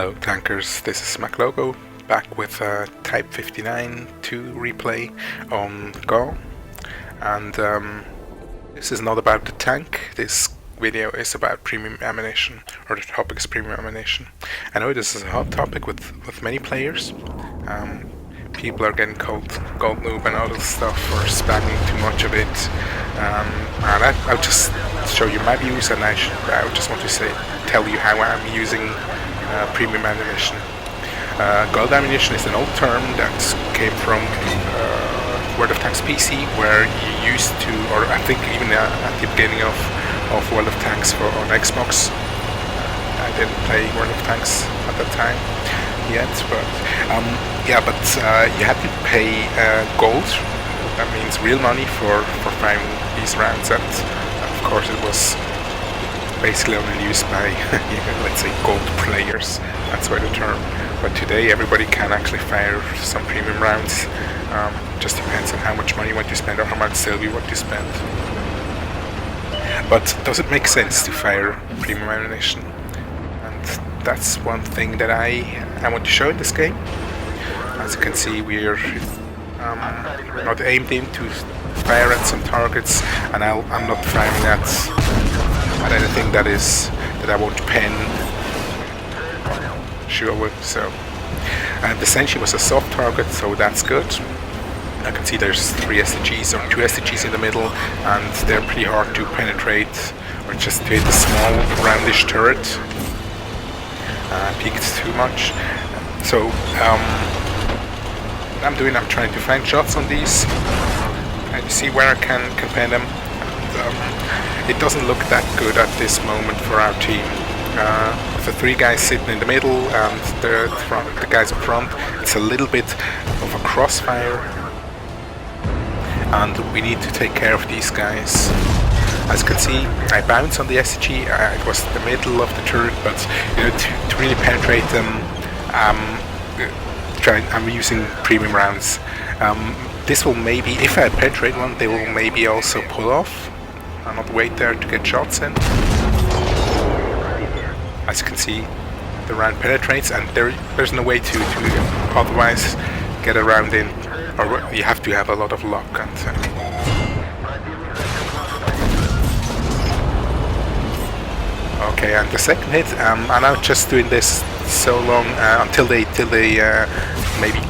Hello tankers, this is MacLogo, back with a Type 59 2 replay on Go, and this is not about the tank. This video is about premium ammunition, or the topic is premium ammunition. I know this is a hot topic with many players. People are getting called gold noob and other stuff for spamming too much of it, and I'll just show you my views, and I just want to tell you how I'm using premium ammunition. Gold ammunition is an old term that came from World of Tanks PC, where you used to, or I think even at the beginning of World of Tanks on Xbox. I didn't play World of Tanks at that time yet, but you had to pay gold. That means real money for buying these rounds, and of course it was basically only used by let's say gold players. That's why the term. But today everybody can actually fire some premium rounds. Just depends on how much money you want to spend or how much silver you want to spend. But does it make sense to fire premium ammunition? And that's one thing that I want to show in this game. As you can see, we're not aimed in to fire at some targets, and I'm not firing at anything that I won't pen. Sure would. So, and the Senshi was a soft target, so that's good. I can see there's 3 STGs or 2 STGs in the middle, and they're pretty hard to penetrate or just to hit the small roundish turret. Peaked too much. So what I'm trying to find shots on these and see where I can pen them. And, it doesn't look that good at this moment for our team. With the 3 guys sitting in the middle and the guys up front, it's a little bit of a crossfire, and we need to take care of these guys. As you can see, I bounce on the SG. It was the middle of the turret, but to really penetrate them, I'm using premium rounds. This will maybe, if I penetrate one, they will maybe also pull off. I'll not wait there to get shots in. As you can see, the round penetrates, and there's no way to otherwise get a round in, or you have to have a lot of luck. And okay, and the second hit, I'm now just doing this so long until they maybe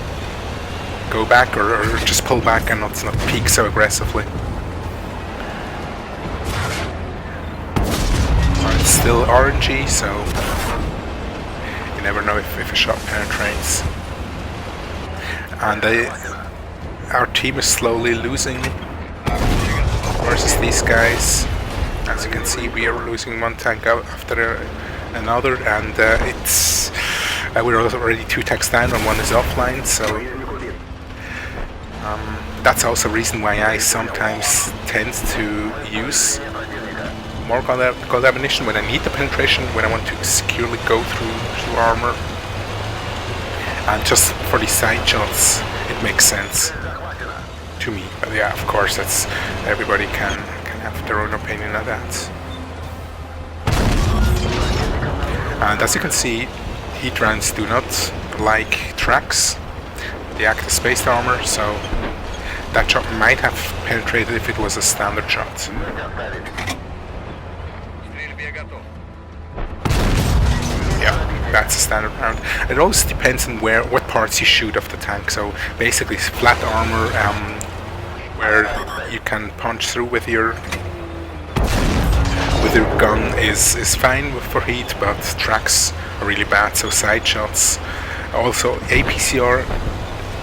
go back or just pull back and not peek so aggressively. It's still orangey, so you never know if a shot penetrates. And our team is slowly losing versus these guys. As you can see, we are losing one tank after another, and we're already 2 tanks down and 1 is offline, so that's also a reason why I sometimes tend to use more gold ammunition when I need the penetration, when I want to securely go through armor. And just for the side shots, it makes sense to me. But yeah, of course, that's everybody can have their own opinion on that. And as you can see, heat rounds do not like tracks. They act as spaced armor, so that shot might have penetrated if it was a standard shot. Yeah, that's a standard round. It also depends on what parts you shoot of the tank. So basically, flat armor, where you can punch through with your gun is fine for heat, but tracks are really bad. So side shots. Also, APCR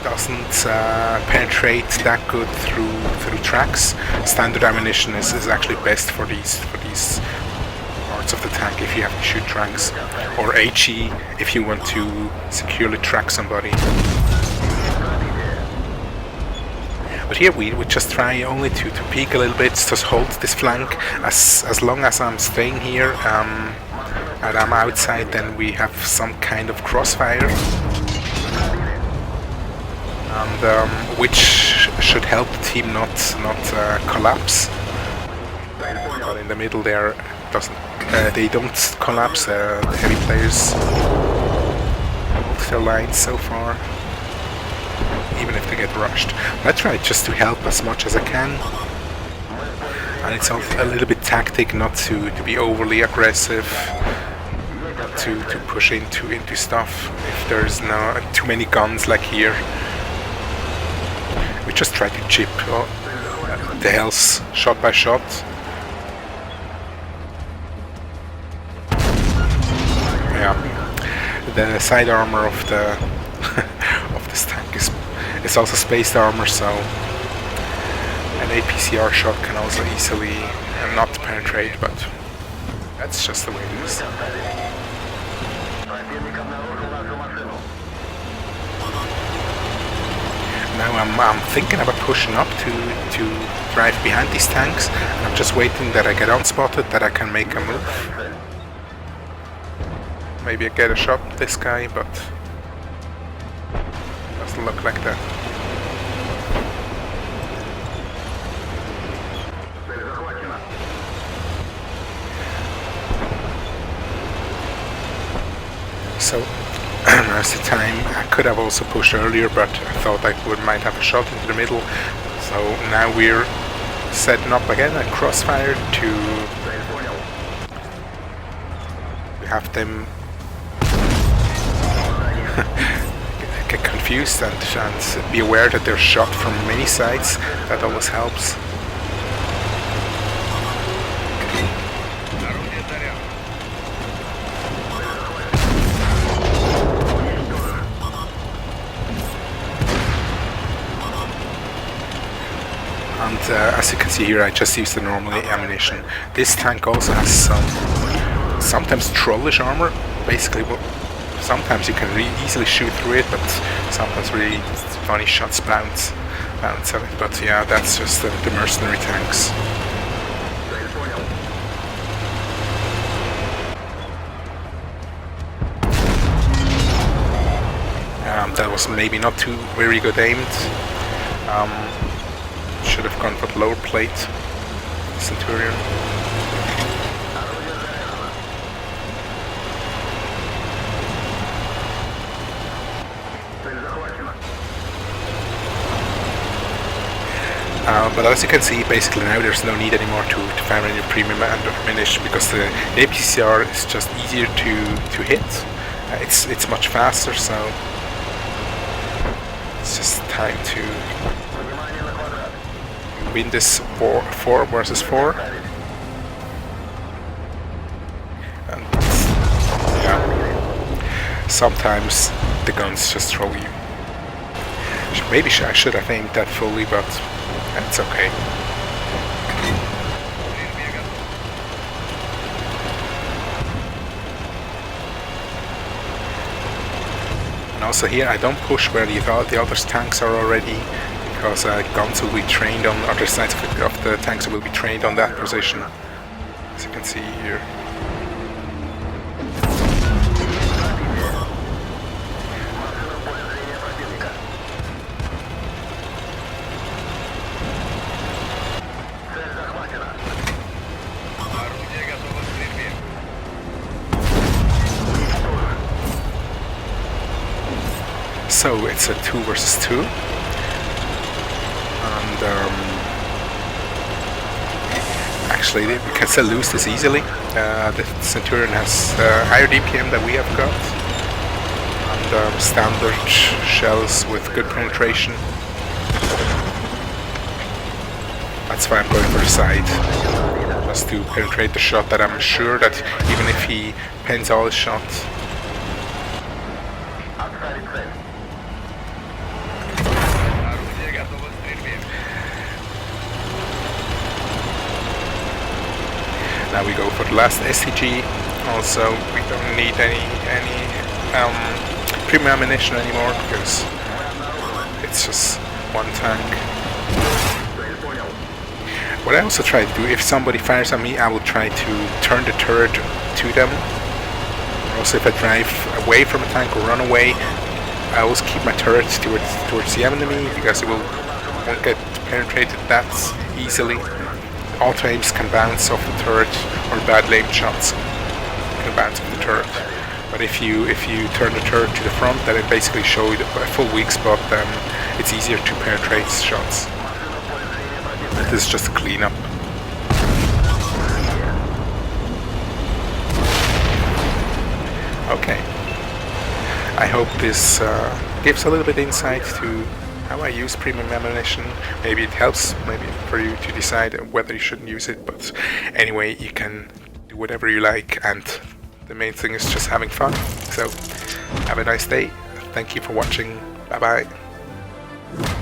doesn't penetrate that good through tracks. Standard ammunition is actually best for these parts of the tank if you have to shoot tracks, or HE if you want to securely track somebody. But here we would just try only to peek a little bit, just hold this flank. As long as I'm staying here and I'm outside, then we have some kind of crossfire, and which should help the team not collapse. But in the middle there, they don't collapse. The heavy players their lines so far, even if they get rushed. But I try just to help as much as I can, and it's also a little bit tactic not to be overly aggressive, not to push into stuff if there's no too many guns like here. We just try to chip the health shot by shot. Yeah, the side armor of the of this tank is also spaced armor, so an APCR shot can also easily not penetrate, but that's just the way it is. Now I'm thinking about pushing up to drive behind these tanks, and I'm just waiting that I get unspotted, that I can make a move. Maybe I get a shot at this guy, but doesn't look like that. So now's the time. I could have also pushed earlier, but I thought I might have a shot into the middle. So now we're setting up again a crossfire to have them get confused and be aware that they're shot from many sides. That always helps. And as you can see here, I just used the normal ammunition. This tank also has some sometimes trollish armor. Basically, sometimes you can really easily shoot through it, but sometimes really funny shots bounce of it. But yeah, that's just the mercenary tanks. That was maybe not too very good aimed. Should have gone for the lower plate, Centurion. But as you can see, basically now there's no need anymore to fire any premium ammunition, because the APCR is just easier to hit. It's much faster, so it's just time to win this 4 versus 4. And yeah, sometimes the guns just troll you. Maybe I should have aimed that fully, but it's okay. And also here I don't push where the other tanks are already, because guns will be trained on other sides of the tanks, will be trained on that position, as you can see here. So it's a 2 versus 2. And actually we can still lose this easily. The Centurion has higher DPM than we have got, and standard shells with good penetration. That's why I'm going for the side, just to penetrate the shot, that I'm sure that even if he pens all his shots. Now we go for the last STG. Also, we don't need any premium ammunition anymore, because it's just one tank. What I also try to do, if somebody fires at me, I will try to turn the turret to them. Also, if I drive away from a tank or run away, I always keep my turret towards the enemy, because it won't get penetrated that easily. Auto aims can bounce off the turret, or bad aimed shots can bounce off the turret. But But if you turn the turret to the front, then it basically shows a full weak spot. It's easier to penetrate shots. This is just a cleanup. Okay. I hope this gives a little bit insight to how I use premium ammunition. Maybe it helps, maybe for you to decide whether you shouldn't use it, but anyway, you can do whatever you like, and the main thing is just having fun. So, have a nice day. Thank you for watching. Bye bye.